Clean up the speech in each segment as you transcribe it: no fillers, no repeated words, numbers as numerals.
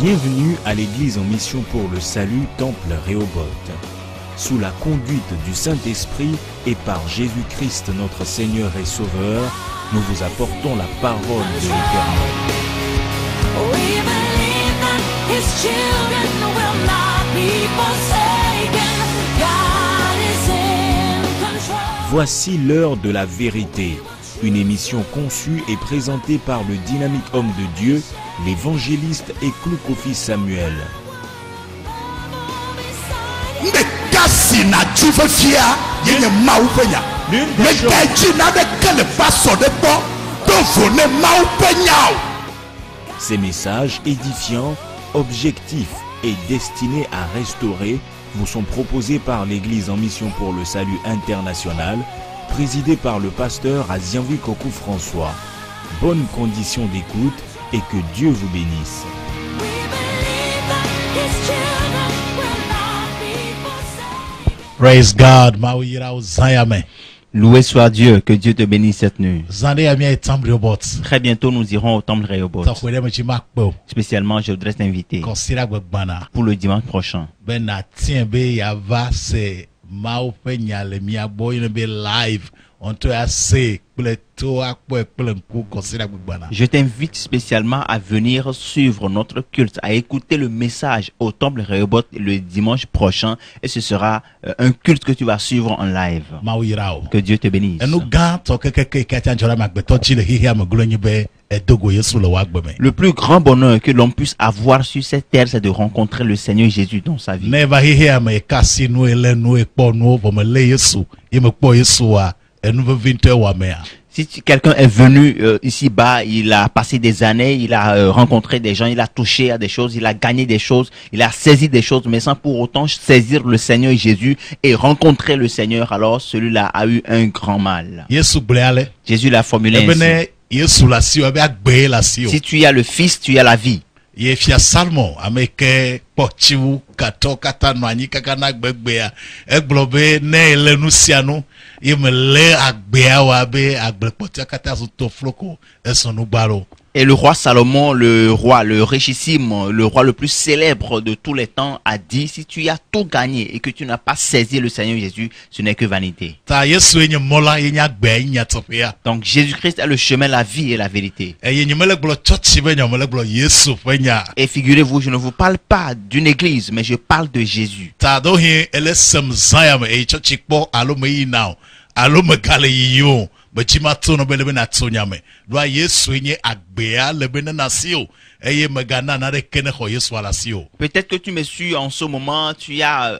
Bienvenue à l'église en mission pour le salut Temple Rehoboth. Sous la conduite du Saint-Esprit et par Jésus-Christ notre Seigneur et Sauveur, nous vous apportons la parole de l'Éternel. Voici l'heure de la vérité, une émission conçue et présentée par le dynamique homme de Dieu, l'évangéliste Eklu Kofi Samuel. Ces messages édifiants, objectifs et destinés à restaurer vous sont proposés par l'Église en mission pour le salut international, présidée par le pasteur Azianvi Kokou François. Bonne condition d'écoute et que Dieu vous bénisse. Praise God. Loué soit Dieu, que Dieu te bénisse cette nuit. Très bientôt, nous irons au temple Rehoboth. Spécialement, je voudrais t'inviter pour le dimanche prochain. Je t'invite spécialement à venir suivre notre culte, à écouter le message au temple Rehoboth le dimanche prochain, et ce sera un culte que tu vas suivre en live. Que Dieu te bénisse. Le plus grand bonheur que l'on puisse avoir sur cette terre, c'est de rencontrer le Seigneur Jésus dans sa vie. Si quelqu'un est venu ici-bas, il a passé des années, il a rencontré des gens, il a touché à des choses, il a gagné des choses, il a saisi des choses, mais sans pour autant saisir le Seigneur Jésus et rencontrer le Seigneur, alors celui-là a eu un grand mal. Jésus l'a formulé ainsi. Si tu as le Fils, tu as la vie. Et le roi Salomon, le richissime, le roi le plus célèbre de tous les temps, a dit: si tu as tout gagné et que tu n'as pas saisi le Seigneur Jésus, ce n'est que vanité. Donc Jésus-Christ est le chemin, la vie et la vérité. Et figurez-vous, je ne vous parle pas d'une église, mais je parle de Jésus. Peut-être que tu me suis en ce moment,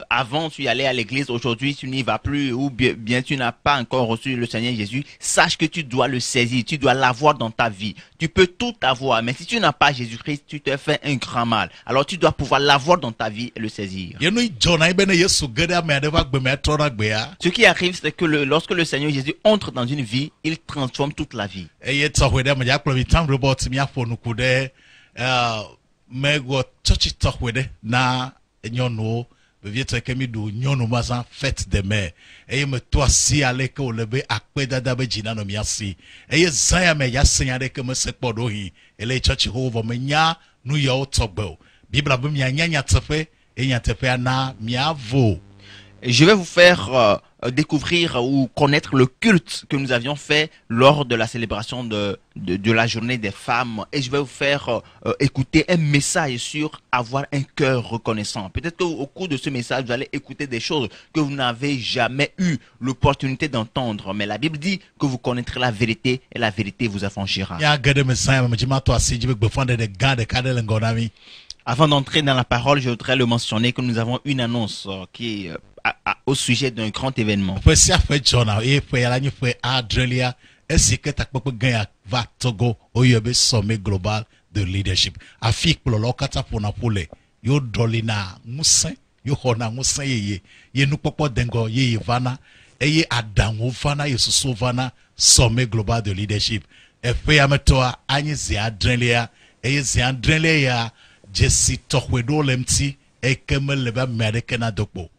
avant tu y allais à l'église, aujourd'hui tu n'y vas plus, ou bien tu n'as pas encore reçu le Seigneur Jésus. Sache que tu dois le saisir, tu dois l'avoir dans ta vie. Tu peux tout avoir, mais si tu n'as pas Jésus-Christ, tu te fais un grand mal. Alors tu dois pouvoir l'avoir dans ta vie et le saisir. Ce qui arrive, c'est que lorsque le Seigneur Jésus entre dans une vie, il transforme toute la vie. Je vais vous faire découvrir ou connaître le culte que nous avions fait lors de la célébration de la journée des femmes, et je vais vous faire écouter un message sur avoir un cœur reconnaissant. Peut-être qu'au cours de ce message, vous allez écouter des choses que vous n'avez jamais eu l'opportunité d'entendre, mais la Bible dit que vous connaîtrez la vérité et la vérité vous affranchira. Avant d'entrer dans la parole, je voudrais le mentionner que nous avons une annonce qui est au sujet d'un grand événement. Sommet global de leadership. Afik pour l'okata pour napole. Yo dolina musen, yo hona musen ye nous popo dengo ye vana, eye adango vana ye susu vana sommet global de leadership. E fe ametoa anyi zi adrenlia, eye zi adrenlia jesi tokwedo lemti e kemel leba medekena dokbo.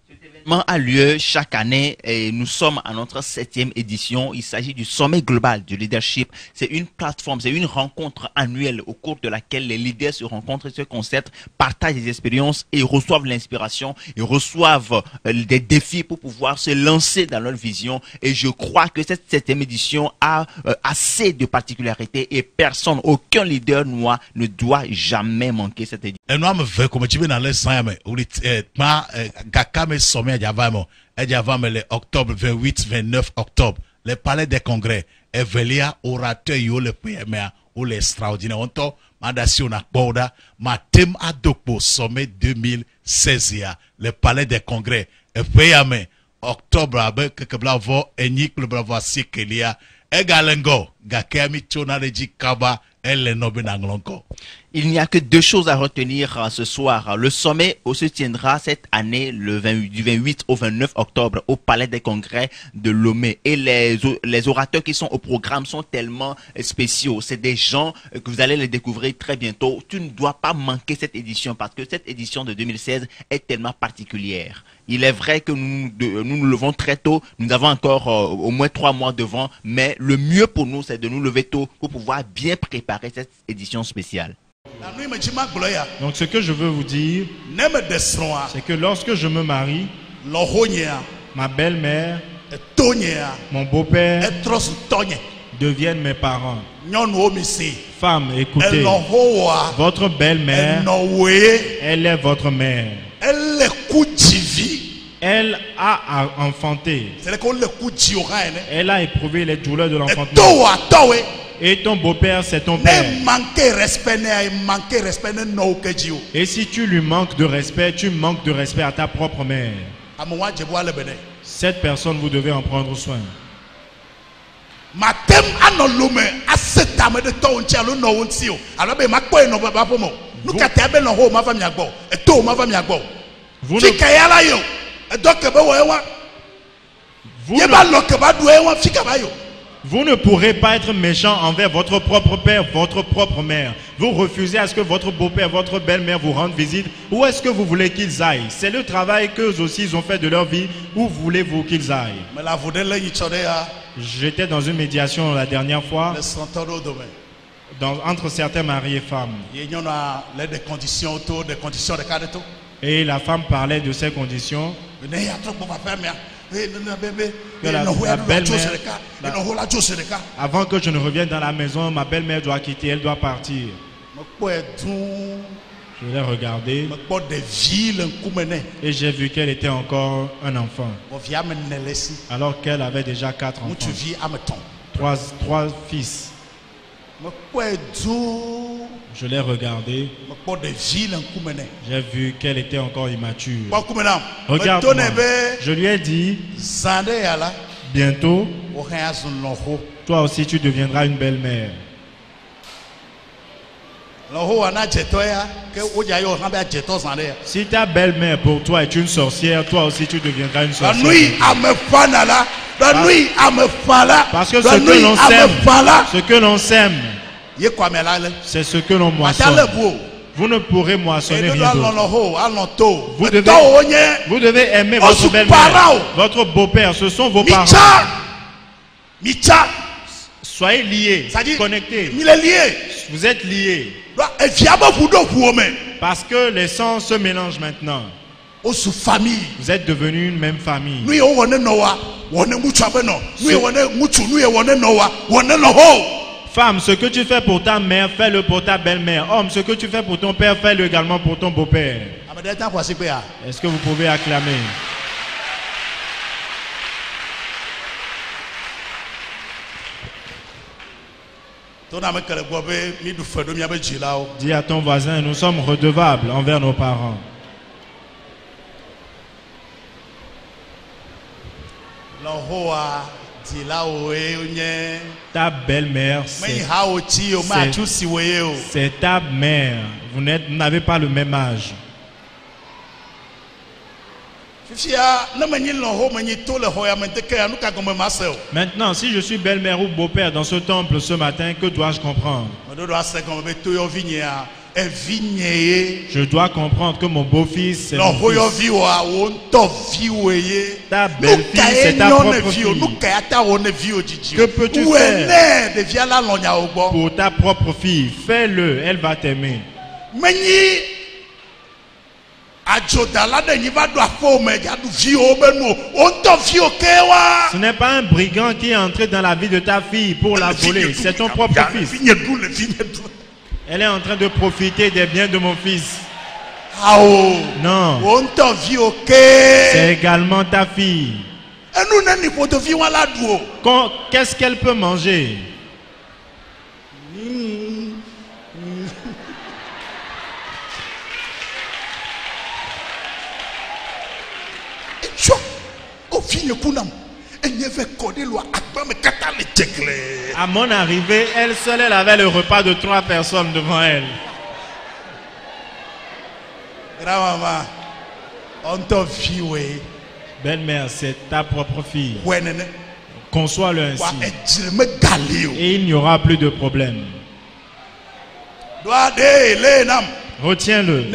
Cet A lieu chaque année et nous sommes à notre 7e édition. Il s'agit du sommet global du leadership. C'est une plateforme, c'est une rencontre annuelle au cours de laquelle les leaders se rencontrent et se concertent, partagent des expériences et reçoivent l'inspiration et reçoivent des défis pour pouvoir se lancer dans leur vision. Et je crois que cette 7e édition a assez de particularités et personne, aucun leader noir ne doit jamais manquer cette édition. Le octobre 28-29 octobre, le palais des congrès, Evelia orateur yo le PMA ou l'extraordinaire. On to mandation na boda, ma thème adokpo sommet 2016 le palais des congrès, Evelia octobre avec que bravo enyik le bravo sikelia, egalengo, gakemi tonaleji kaba. Il n'y a que deux choses à retenir ce soir. Le sommet se tiendra cette année du 28 au 29 octobre au Palais des Congrès de Lomé. Et les orateurs qui sont au programme sont tellement spéciaux. C'est des gens que vous allez les découvrir très bientôt. Tu ne dois pas manquer cette édition parce que cette édition de 2016 est tellement particulière. Il est vrai que nous levons très tôt. Nous avons encore au moins 3 mois devant. Mais le mieux pour nous, c'est de nous lever tôt pour pouvoir bien préparer cette édition spéciale. Donc ce que je veux vous dire, c'est que lorsque je me marie, ma belle-mère, mon beau-père deviennent mes parents. Femmes, écoutez, votre belle-mère, elle est votre mère. Elle a enfanté. Elle a éprouvé les douleurs de l'enfantement. Et ton beau-père, c'est ton père. Et si tu lui manques de respect, tu manques de respect à ta propre mère. Cette personne, vous devez en prendre soin. Vous ne pourrez pas être méchant envers votre propre père, votre propre mère. Vous refusez à ce que votre beau-père, votre belle-mère vous rendent visite. Où est-ce que vous voulez qu'ils aillent? C'est le travail qu'eux aussi ils ont fait de leur vie. Où voulez-vous qu'ils aillent? J'étais dans une médiation la dernière fois entre certains maris et femmes. Et la femme parlait de ces conditions. La belle-mère, avant que je ne revienne dans la maison, ma belle-mère doit quitter, elle doit partir. Je l'ai regardée et j'ai vu qu'elle était encore un enfant, alors qu'elle avait déjà 4 enfants, 3 fils. Je l'ai regardée. J'ai vu qu'elle était encore immature. Regarde-moi. Je lui ai dit, bientôt, toi aussi tu deviendras une belle-mère. Si ta belle-mère pour toi est une sorcière, toi aussi tu deviendras une sorcière. Parce que ce que l'on sème, c'est ce que l'on moissonne. Vous ne pourrez moissonner rien d'autre. Vous devez aimer votre belle-mère, votre beau-père, ce sont vos parents. Soyez liés, connectés. Vous êtes liés. Parce que les sangs se mélangent maintenant. Vous êtes devenus une même famille. Femme, ce que tu fais pour ta mère, fais-le pour ta belle-mère. Homme, ce que tu fais pour ton père, fais-le également pour ton beau-père. Est-ce que vous pouvez acclamer? Dis à ton voisin, nous sommes redevables envers nos parents. Ta belle-mère, c'est ta mère. Vous n'avez pas le même âge. Maintenant, si je suis belle-mère ou beau-père dans ce temple ce matin, que dois-je comprendre? Je dois comprendre que mon beau-fils, c'est mon fils. Ta belle-fille, c'est ta propre fille. Que peux-tu faire pour ta propre fille? Fais-le, elle va t'aimer. Ce n'est pas un brigand qui est entré dans la vie de ta fille pour la voler. C'est ton propre fils. Elle est en train de profiter des biens de mon fils. Non. C'est également ta fille. Qu'est-ce qu'elle peut manger? À mon arrivée, elle seule, elle avait le repas de 3 personnes devant elle. Belle-mère, c'est ta propre fille. Conçois-le ainsi. Et il n'y aura plus de problème. Retiens-le.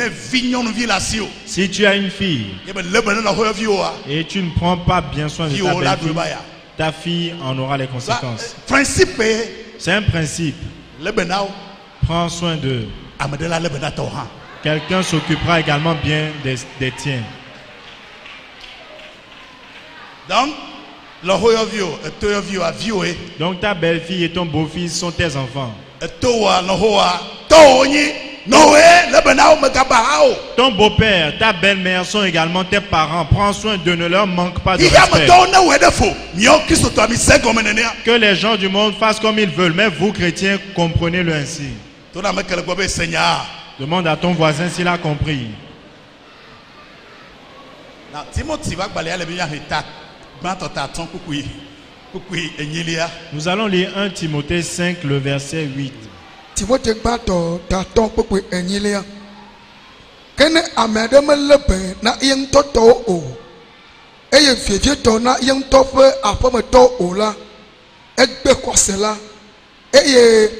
Si tu as une fille et tu ne prends pas bien soin de ta belle-fille, ta fille en aura les conséquences. C'est un principe. Prends soin d'eux. Quelqu'un s'occupera également bien des tiens. Donc ta belle-fille et ton beau-fils sont tes enfants. Ton beau-père, ta belle-mère sont également tes parents. Prends soin de, ne leur manque pas de respect. Que les gens du monde fassent comme ils veulent, mais vous chrétiens, comprenez-le ainsi. Demande à ton voisin s'il a compris. Nous allons lire 1 Timothée 5, le verset 8. Timothée bato taton pokwe enyilia kene amede melebe na yeng toto o eye fiefie to na yeng tofe apometo o la egbe kwase la eye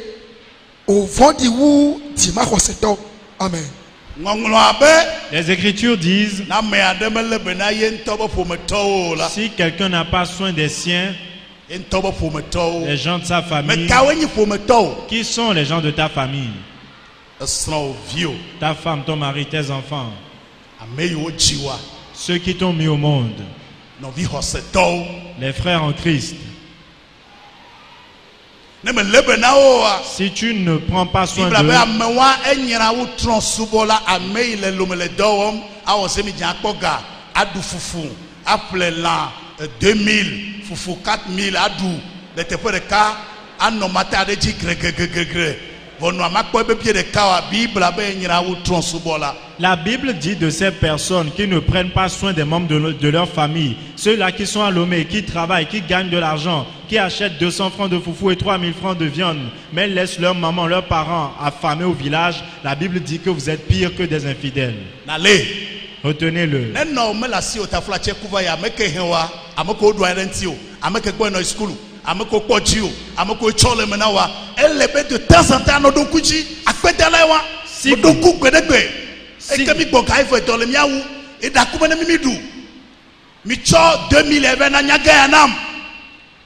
o vodi wu tima kwaseto. Amen. Les Écritures disent, si quelqu'un n'a pas soin des siens, les gens de sa famille, qui sont les gens de ta famille? Ta femme, ton mari, tes enfants, ceux qui t'ont mis au monde, les frères en Christ. Si tu ne prends pas soin d'eux, la Bible dit de ces personnes qui ne prennent pas soin des membres de leur famille, ceux-là qui sont à Lomé, qui travaillent, qui gagnent de l'argent, qui achètent 200 francs de foufou et 3000 francs de viande, mais laissent leur maman, leurs parents affamés au village. La Bible dit que vous êtes pire que des infidèles. Retenez-le.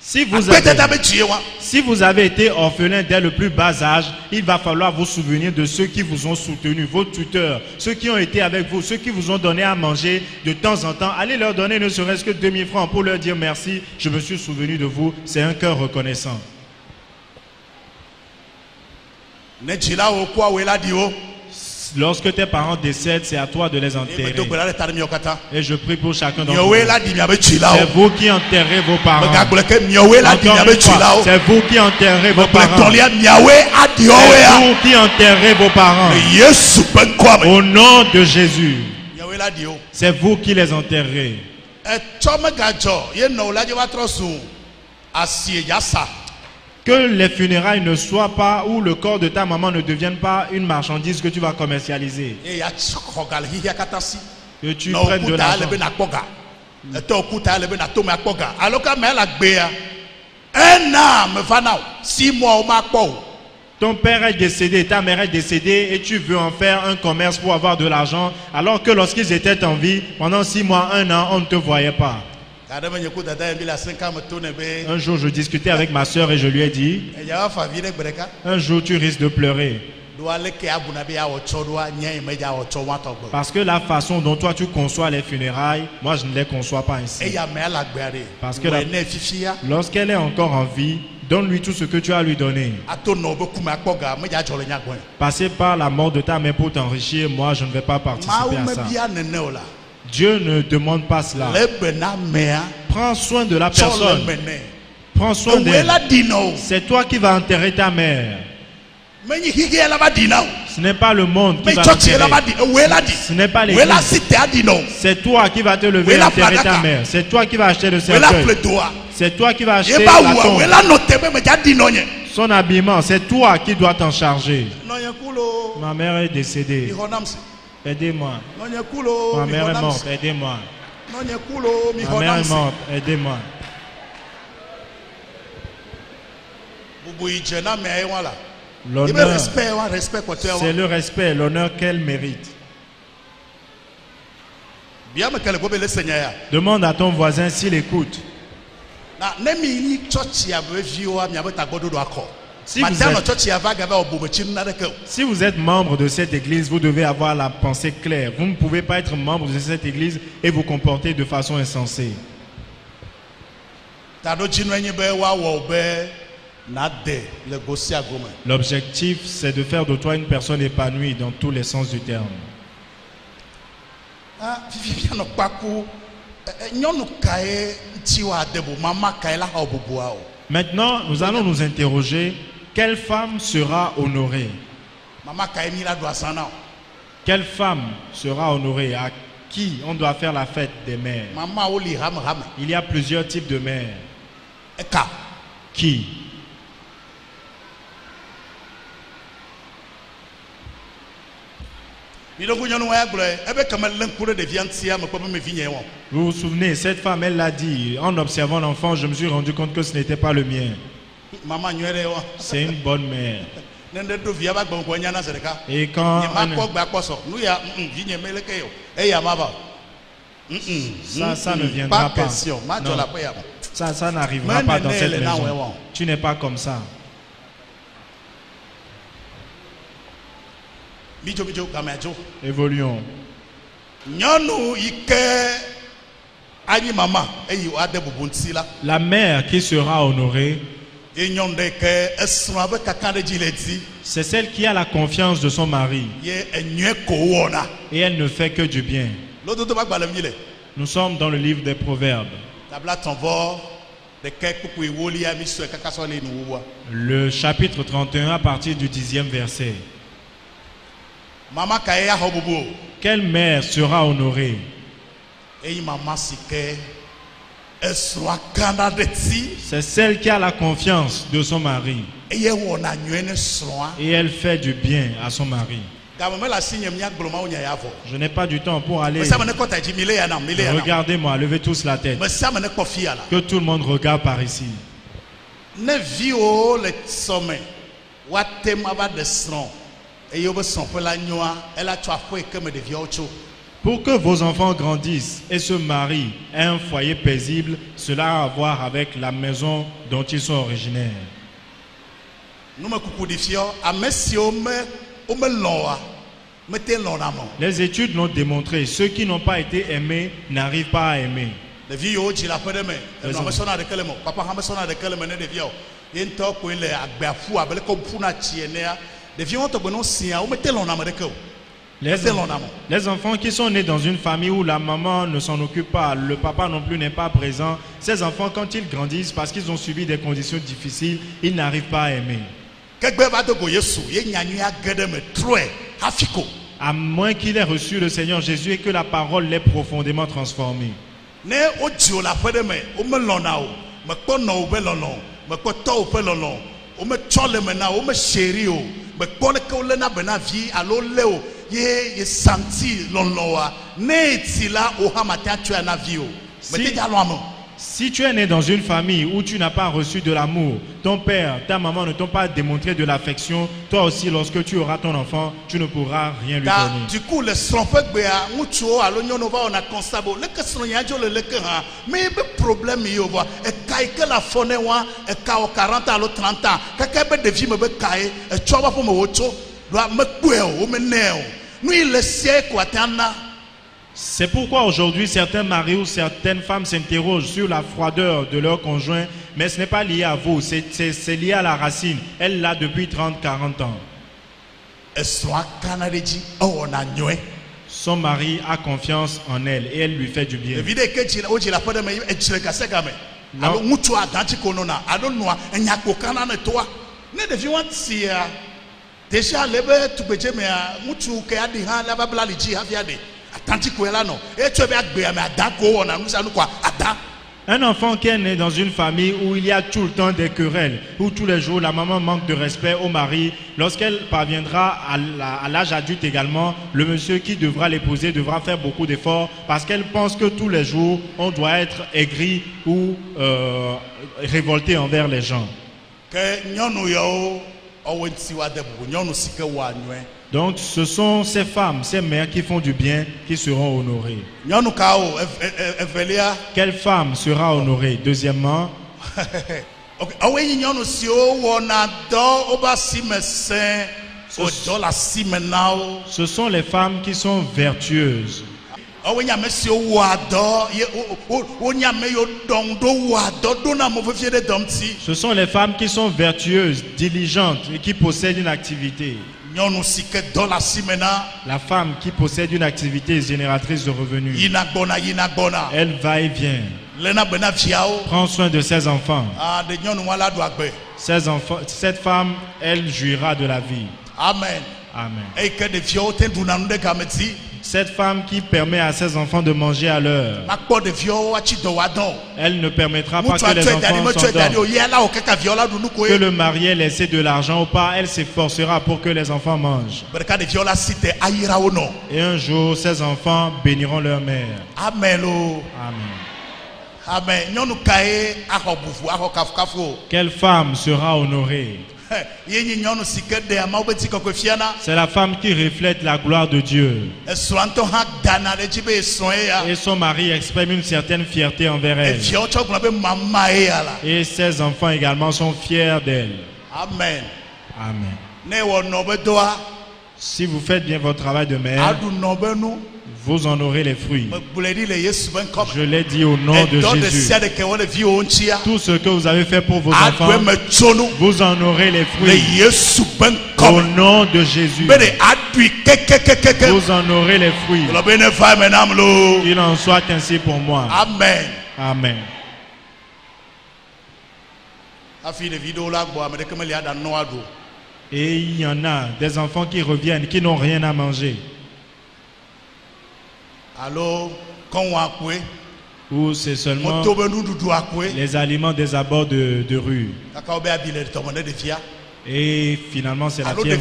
Si vous avez été orphelin dès le plus bas âge, il va falloir vous souvenir de ceux qui vous ont soutenu, vos tuteurs, ceux qui ont été avec vous, ceux qui vous ont donné à manger de temps en temps. Allez leur donner ne serait-ce que 2000 francs pour leur dire merci, je me suis souvenu de vous. C'est un cœur reconnaissant. Lorsque tes parents décèdent, c'est à toi de les enterrer. Et je prie pour chacun d'entre vous. C'est vous qui enterrez vos parents. C'est vous qui enterrez vos parents. C'est vous qui enterrez vos parents. Au nom de Jésus. C'est vous qui les enterrez. Que les funérailles ne soient pas, ou le corps de ta maman ne devienne pas une marchandise que tu vas commercialiser. Que tu prennes de l'argent. Ton père est décédé, ta mère est décédée et tu veux en faire un commerce pour avoir de l'argent alors que lorsqu'ils étaient en vie, pendant 6 mois, 1 an, on ne te voyait pas. Un jour, je discutais avec ma soeur et je lui ai dit, un jour, tu risques de pleurer. Parce que la façon dont toi tu conçois les funérailles, moi je ne les conçois pas ainsi. Parce que lorsqu'elle est encore en vie, donne-lui tout ce que tu as à lui donner. Passer par la mort de ta mère pour t'enrichir, moi je ne vais pas participer à ça. Dieu ne demande pas cela. Prends soin de la personne. Prends soin d'elle. C'est toi qui vas enterrer ta mère. Ce n'est pas le monde qui va t'enterrer. Ce n'est pas l'église. C'est toi qui vas te lever et enterrer ta mère. C'est toi qui vas acheter le cercueil. C'est toi qui vas acheter la tombe. Son habillement, c'est toi qui dois t'en charger. Ma mère est décédée. Aidez-moi. Ma mère est morte. Aidez-moi. Ma mère est morte. Aidez-moi. L'honneur, c'est le respect, l'honneur qu'elle mérite. Demande à ton voisin s'il écoute. Si vous êtes membre de cette église, vous devez avoir la pensée claire. Vous ne pouvez pas être membre de cette église et vous comporter de façon insensée. L'objectif, c'est de faire de toi une personne épanouie dans tous les sens du terme. Maintenant, nous allons nous interroger, quelle femme sera honorée? Quelle femme sera honorée? À qui on doit faire la fête des mères? Il y a plusieurs types de mères. Qui? Vous vous souvenez, cette femme, elle l'a dit, en observant l'enfant, je me suis rendu compte que ce n'était pas le mien. C'est une bonne mère. Et quand ça ne viendra pas. Non. Ça n'arrivera pas dans cette maison. Tu n'es pas comme ça. Évoluons. La mère qui sera honorée, c'est celle qui a la confiance de son mari. Et elle ne fait que du bien. Nous sommes dans le livre des Proverbes. Le chapitre 31 à partir du 10e verset. Quelle mère sera honorée? C'est celle qui a la confiance de son mari. Et elle fait du bien à son mari. Je n'ai pas du temps pour aller. Regardez-moi, levez tous la tête. Que tout le monde regarde par ici. Pour que vos enfants grandissent et se marient, aient un foyer paisible, cela a à voir avec la maison dont ils sont originaires. Les études l'ont démontré, ceux qui n'ont pas été aimés n'arrivent pas à aimer. Les enfants qui sont nés dans une famille où la maman ne s'en occupe pas, le papa non plus n'est pas présent, ces enfants quand ils grandissent parce qu'ils ont subi des conditions difficiles, ils n'arrivent pas à aimer. À moins qu'il ait reçu le Seigneur Jésus et que la parole l'ait profondément transformé. Si tu es né dans une famille où tu n'as pas reçu de l'amour, ton père, ta maman ne t'ont pas démontré de l'affection, toi aussi, lorsque tu auras ton enfant, tu ne pourras rien lui donner. Du coup, le srompé béa, mutuo, alonionova, on a constaté, le que sronyajo le leke ha, mais le problème yova, et kaike la fonne wa, et kao 40 à 30 ans, kakebe de vie me be kae, et choba pour me wocho, doit me kueo, ou me neo, nous il le sait quoi t'ana. C'est pourquoi aujourd'hui certains maris ou certaines femmes s'interrogent sur la froideur de leur conjoint, mais ce n'est pas lié à vous, c'est lié à la racine. Elle l'a depuis 30-40 ans. Son mari a confiance en elle et elle lui fait du bien. Un enfant qui est né dans une famille où il y a tout le temps des querelles, où tous les jours la maman manque de respect au mari, lorsqu'elle parviendra à l'âge adulte également, le monsieur qui devra l'épouser devra faire beaucoup d'efforts parce qu'elle pense que tous les jours on doit être aigri ou révolté envers les gens. Donc ce sont ces femmes, ces mères qui font du bien qui seront honorées. Quelle femme sera honorée? Deuxièmement, ce sont les femmes qui sont vertueuses. Ce sont les femmes qui sont vertueuses, diligentes et qui possèdent une activité. La femme qui possède une activité génératrice de revenus. Elle va et vient. Prend soin de ses enfants. Cette femme, elle jouira de la vie. Amen. Amen. Cette femme qui permet à ses enfants de manger à l'heure, elle ne permettra pas que les enfants s'endorment. Que le mari ait laissé de l'argent ou pas, elle s'efforcera pour que les enfants mangent. Et un jour, ces enfants béniront leur mère. Amen. Amen. Quelle femme sera honorée? C'est la femme qui reflète la gloire de Dieu. Et son mari exprime une certaine fierté envers elle. Et ses enfants également sont fiers d'elle. Amen. Amen. Si vous faites bien votre travail de mère, vous en aurez les fruits. Je l'ai dit au nom de Jésus. Tout ce que vous avez fait pour vos enfants, vous en aurez les fruits. Au nom de Jésus. Vous en aurez les fruits. Qu'il en soit ainsi pour moi. Amen. Amen. Et il y en a des enfants qui reviennent, qui n'ont rien à manger. Ou c'est seulement les aliments des abords de rue. Et finalement c'est la fièvre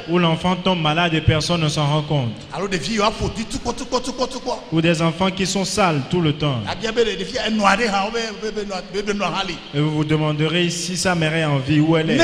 où l'enfant tombe malade et personne ne s'en rend compte. Ou des enfants qui sont sales tout le temps. Et vous vous demanderez si sa mère est en vie, où elle est.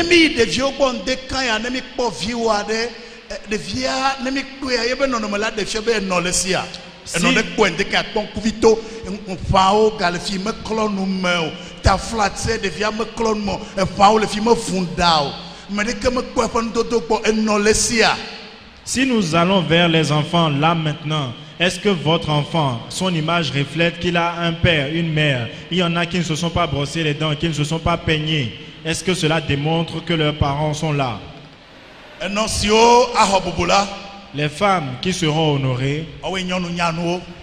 Si nous allons vers les enfants là maintenant, est-ce que votre enfant, son image reflète qu'il a un père, une mère? Il y en a qui ne se sont pas brossés les dents, qui ne se sont pas peignés. Est-ce que cela démontre que leurs parents sont là? Les femmes qui seront honorées,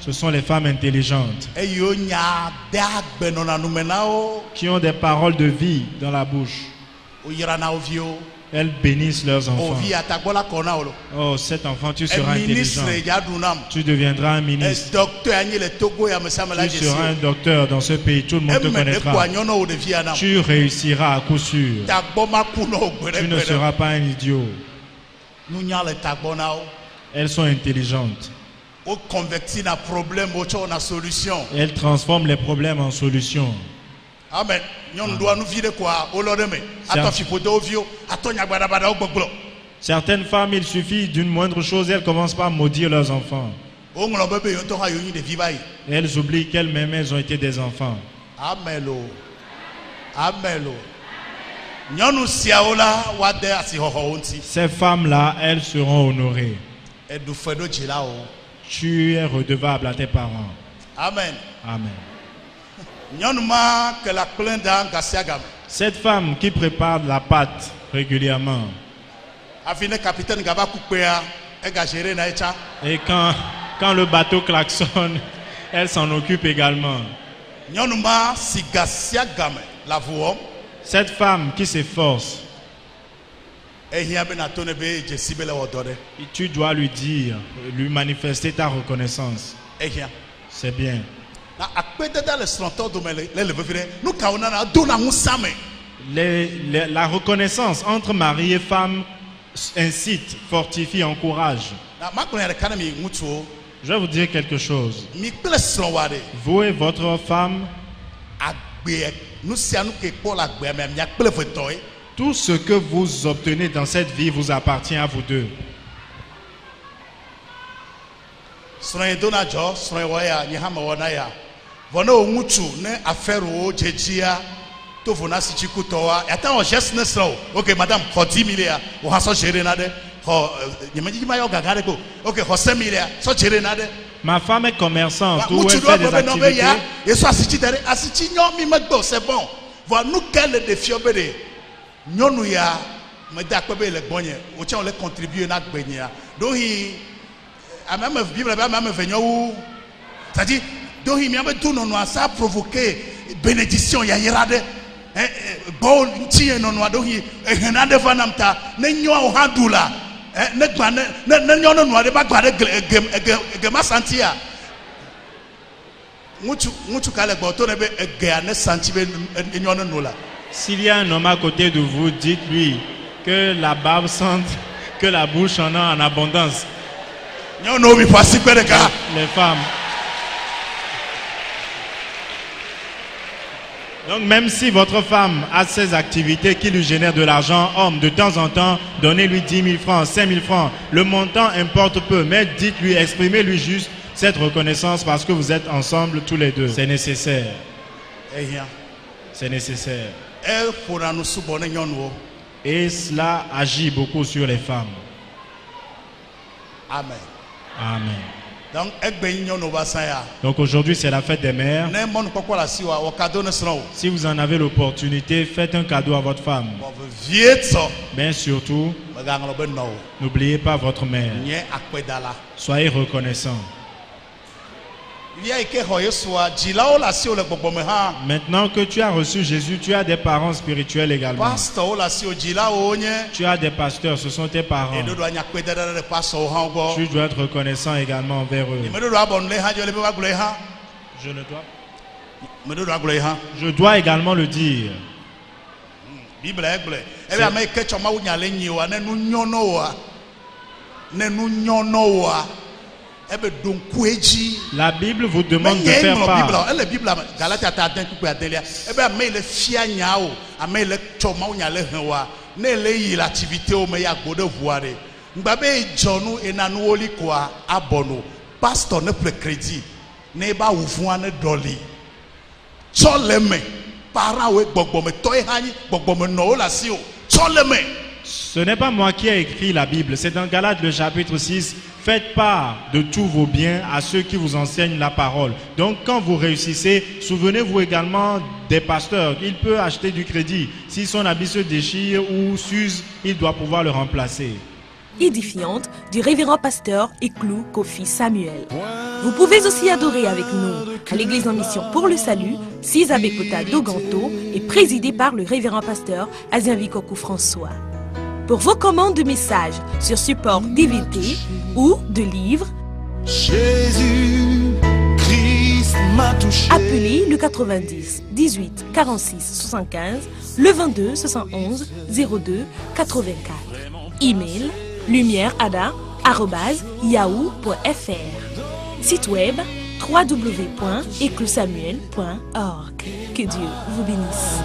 ce sont les femmes intelligentes qui ont des paroles de vie dans la bouche. Elles bénissent leurs enfants. Oh, cet enfant, tu seras intelligent. Tu deviendras un ministre. Tu seras un docteur dans ce pays. Tout le monde te connaîtra. Tu réussiras à coup sûr. Tu ne seras pas un idiot. Elles sont intelligentes. Elle transforme les problèmes en solutions. Amen. Certaines femmes, il suffit d'une moindre chose, elles commencent par maudire leurs enfants. Et elles oublient qu'elles-mêmes, elles ont été des enfants. Amen. Amen. Ces femmes-là, elles seront honorées. Tu es redevable à tes parents. Amen. Amen. Cette femme qui prépare la pâte régulièrement. Et quand le bateau klaxonne, elle s'en occupe également. Cette femme qui s'efforce, tu dois lui dire, lui manifester ta reconnaissance. C'est bien. La reconnaissance entre mari et femme incite, fortifie, encourage. Je vais vous dire quelque chose. Vous et votre femme, tout ce que vous obtenez dans cette vie vous appartient à vous deux. Ok, madame, 10 milliards. Ma femme est commerçante, où elle fait des activités. C'est bon. Voilà, nous, quel est le défi? Nous, mais d'accord, les bonnes, on les contribuer à la donc, à même vivre là-bas, même venir où, c'est-à-dire, donc il y a tout non, ça a provoqué bénédiction. Il y a des bon, tiens non, donc il y a des vanamta, n'enyo au handula, n'enyo non, de pas garder gema sentia. Mutu kale boto nebe gane senti be n'enyo non là. S'il y a un homme à côté de vous, dites-lui que la barbe sente, que la bouche en a en abondance. Les femmes. Donc même si votre femme a ses activités qui lui génèrent de l'argent, homme, de temps en temps, donnez-lui 10 000 francs, 5 000 francs. Le montant importe peu, mais dites-lui, exprimez-lui juste cette reconnaissance parce que vous êtes ensemble tous les deux. C'est nécessaire. C'est nécessaire. Et cela agit beaucoup sur les femmes. Amen. Amen. Donc aujourd'hui c'est la fête des mères. Si vous en avez l'opportunité, faites un cadeau à votre femme. Mais surtout, n'oubliez pas votre mère. Soyez reconnaissant. Maintenant que tu as reçu Jésus, tu as des parents spirituels également. Tu as des pasteurs, ce sont tes parents. Tu dois être reconnaissant également envers eux. Je dois également le dire. La Bible vous demande de faire part. Ce n'est pas moi qui ai écrit la Bible, c'est dans Galates le chapitre 6. Faites part de tous vos biens à ceux qui vous enseignent la parole. Donc quand vous réussissez, souvenez-vous également des pasteurs. Il peut acheter du crédit. Si son habit se déchire ou s'use, il doit pouvoir le remplacer. Édifiante du révérend pasteur Eklou Kofi Samuel. Vous pouvez aussi adorer avec nous à l'église en mission pour le salut, 6 Abekota Doganto et présidée par le révérend pasteur Azienvikokou François. Pour vos commandes de messages sur support DVD ou de livres, appelez le 90 18 46 75, le 22 71 02 84. Email lumièreada@yahoo.fr. Site web www.eclusamuel.org. Que Dieu vous bénisse.